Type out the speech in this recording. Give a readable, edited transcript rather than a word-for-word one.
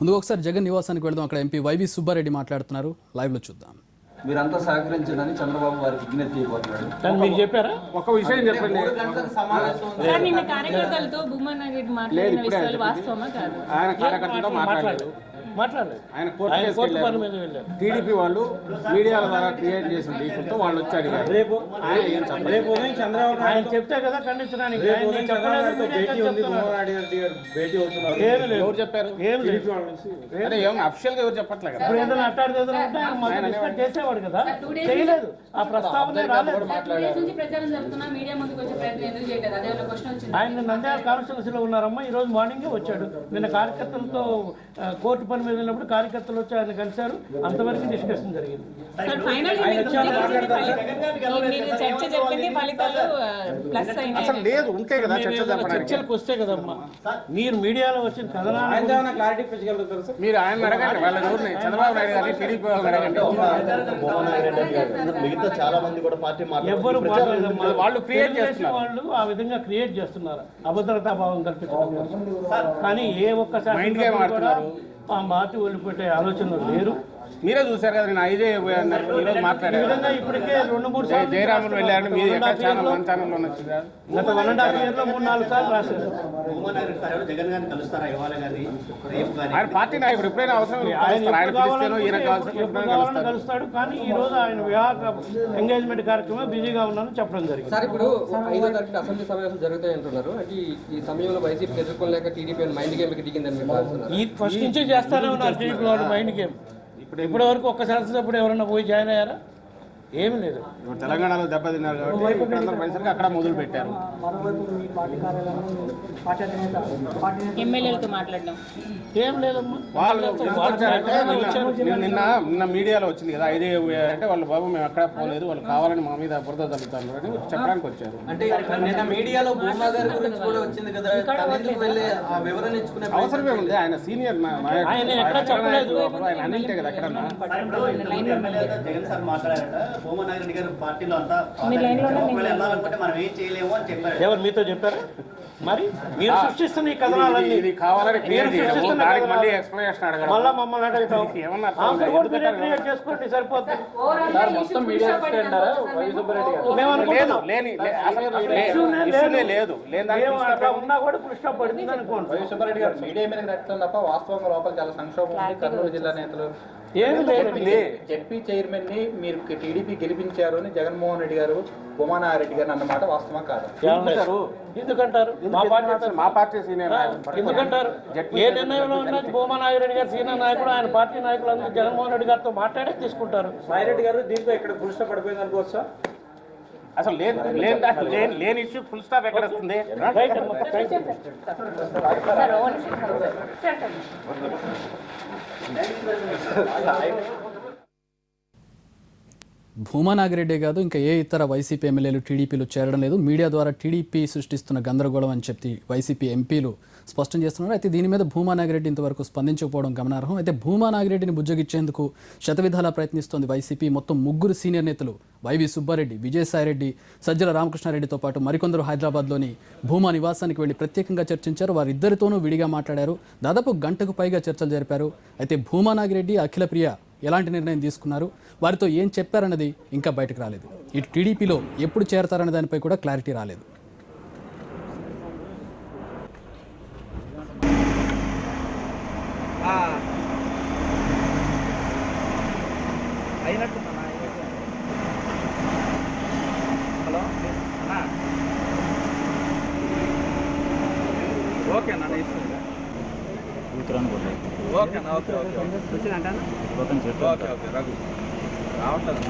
ముందుగా ఒకసారి జగన్ నివాసానికి వెళ్దాం. అక్కడ ఎంపీ వైవి సుబ్బారెడ్డి మాట్లాడుతున్నారు. లైవ్లో చూద్దాం. మీరంతా సహకరించడానికి చంద్రబాబు వారికి విజ్ఞప్తి చేయబోతున్నాడు. కానీ మీకు చెప్పారా? ఒక విషయం చెప్పండి. కార్యకర్తలతో భూమనారెడ్డి మాట్లాడిన విషయాలు వాస్తవమా కాదు? ఆయన కార్యకర్తలతో మాట్లాడలేదు. ఆయన కోర్టు పని మీద వెళ్ళారు. టీడీపీ వాళ్ళు మీడియాల ద్వారా క్రియేట్ చేసిన లీకులతో వాళ్ళు వచ్చి అడిగారు. రేపు చంద్రబాబు ఆయన చెప్తే కదా ఖండించడానికి. ఎవరు చెప్పారు? అఫిషియల్ గా ఎవరు చెప్పట్లేదు కదా. ఇప్పుడు ఏదైనా అట్టాడు చేసేవాడు కదా, చేయలేదు. ఆ ప్రస్తావన రాలేదు. ఆయన నంద్యాల కాన్స్టిట్యున్సీలో ఉన్నారమ్మా. ఈ రోజు మార్నింగే వచ్చాడు. నిన్న కార్యకర్తలతో కోర్టు పని మీద వెళ్ళినప్పుడు కార్యకర్తలు వచ్చి ఆయన కలిశారు. అంతవరకు డిస్కషన్ జరిగింది. అసలు లేదు ఉంటే కదా చర్చలకు వస్తే కదమ్మా. మీరు మీడియాలో వచ్చిన కథనాలు మీరు ఆయన అడగండి. వాళ్ళ ఎవరిని చంద్రబాబు నాయుడు గారిని టీడీపీ వాళ్ళని అడగండి. మిగతా చాలా మంది కూడా పార్టీ ఎవరు మాట్లాడలేదమ్మా. వాళ్ళు క్రియేట్ చేస్తున్నారు. వాళ్ళు ఆ విధంగా క్రియేట్ చేస్తున్నారు అభద్రతా భావం కల్పించడం. కానీ ఏ ఒక్కసారి ఆ మాటి వదిలిపెట్టే ఆలోచనలు లేరు. మీరే చూసారు కదా. నేను ఐదే ఈరోజు మాట్లాడాను. ఇప్పటికే 2-3 సార్లు జయరాములు వెళ్ళాడు. మీరు ఎక్కడ ఛానల్ వన్ ఛానల్లో వచ్చిందా? గత 1.5 yearలో 3-4 సార్లు రాశారు. ఆయన పార్టీ నాయకుడు ఎప్పుడైనా అవసరం కలుస్తాడు. కానీ ఈ రోజు ఆయన వివాహ ఎంగేజ్మెంట్ కార్యక్రమం బిజీగా ఉన్నానని చెప్పడం జరిగింది. సార్, ఇప్పుడు 5వ తారీఖు అసెంబ్లీ సమావేశాలు జరుగుతాయి అంటున్నారు. అంటే ఈ సమయంలో వైసీపీ ఎదుర్కోలేక టీడీపీ మైండ్ గేమ్కి దిగిందని ఈ ఫస్ట్ నుంచి చేస్తానే ఉన్నారు టీడీపీ వాళ్ళు మైండ్ గేమ్. ఇప్పటి వరకు ఒక్క శాసనసభ్యుడు ఎవరన్నా పోయి జాయిన్ అయ్యారా? ఏమి లేదు. తెలంగాణలో దెబ్బతిన్నారు కాబట్టి అందరూ పైసలకి అక్కడ మొదలు పెట్టారు. ఎమ్మెల్యేలతో మాట్లాడడం ఏం లేదమ్మా. వాళ్ళు నిన్న మీడియాలో వచ్చింది కదా 5 అంటే వాళ్ళు బాబు మేము ఎక్కడ పోలేదు, వాళ్ళు కావాలని మా మీద బురద తగ్గుతారు అని చెప్పడానికి వచ్చారు. అంటే నిన్న మీడియాలో భూమా గారి గురించి కూడా వచ్చింది కదా. వివరణ ఇచ్చుకునే అవసరమే ఉంది. ఆయన సీనియర్ ఆయన ఎక్కడ చెప్పలేదు. ఆయన అన్నింటే కదా ఎక్కడ జగన్ సార్ మాట్లాడారట. భూమనారెడ్డి గారు పార్టీలో అంతా వెళ్ళాలనుకుంటే మనం ఏం చేయలేము అని చెప్పారు. ఎవరు మీతో చెప్పారా? మరి మీరు సృష్టిస్తున్న ఈ కథనాలన్నీ ఇది కావాలని మళ్ళా మమ్మల్ని అడుగుతాం. క్రియేట్ చేసుకోండి సరిపోతుంది. ఉన్నా కూడా పుష్ట పడుతుంది అనుకోండి. వైఎస్ఆర్ గారు మీడియా మీద నెట్టడం తప్ప వాస్తవంగా లోపల చాలా సంక్షోభం ఉంది. కర్నూలు జిల్లా నేతలు ఏమి లేదు. జెడ్పీ చైర్మన్ ని మీరు టీడీపీ గెలిపించారు అని జగన్మోహన్ రెడ్డి గారు భూమనారెడ్డి గారు అన్నమాట వాస్తవం కాదు. ఎందుకంటారు? మా పార్టీ సీనియర్ ఎందుకంటారు? ఏ నిర్ణయంలో ఉన్నది భూమనారెడ్డి గారు సీనియర్ నాయకుడు. ఆయన పార్టీ నాయకులు అందరూ జగన్మోహన్ రెడ్డి గారితో మాట్లాడే తీసుకుంటారు. సాయిరెడ్డి గారు దీంట్లో ఇక్కడ పురుష పడిపోయింది అనుకోవచ్చా? అసలు లేని ఇష్యూ ఫుల్ స్టాప్ ఎక్కడ వస్తుంది? భూమా నాగిరెడ్డి కాదు, ఇంకా ఏ ఇతర వైసీపీ ఎమ్మెల్యేలు టీడీపీలో చేరడం లేదు. మీడియా ద్వారా టీడీపీ సృష్టిస్తున్న గందరగోళం అని చెప్పి వైసీపీ ఎంపీలు స్పష్టం చేస్తున్నారు. అయితే దీని మీద భూమా నాగిరెడ్డి ఇంతవరకు స్పందించకపోవడం గమనార్హం. అయితే భూమా నాగిరెడ్డిని బుజ్జగిచ్చేందుకు శతవిధాలా ప్రయత్నిస్తోంది వైసీపీ. మొత్తం 3 సీనియర్ నేతలు వైవి సుబ్బారెడ్డి, విజయసాయిరెడ్డి, సజ్జల రామకృష్ణారెడ్డితో పాటు మరికొందరు హైదరాబాద్లోని భూమా నివాసానికి వెళ్లి ప్రత్యేకంగా చర్చించారు. వారిద్దరితోనూ విడిగా మాట్లాడారు. దాదాపు గంటకు పైగా చర్చలు జరిపారు. అయితే భూమా నాగిరెడ్డి, అఖిలప్రియ ఎలాంటి నిర్ణయం తీసుకున్నారు, వారితో ఏం చెప్పారన్నది ఇంకా బయటకు రాలేదు. ఇటు టీడీపీలో ఎప్పుడు చేరతారనే దానిపై కూడా క్లారిటీ రాలేదు. ఓకేనా ఇస్తుంది. ఓకేనా? ఓకే ఓకే రఘు రావట్లేదు.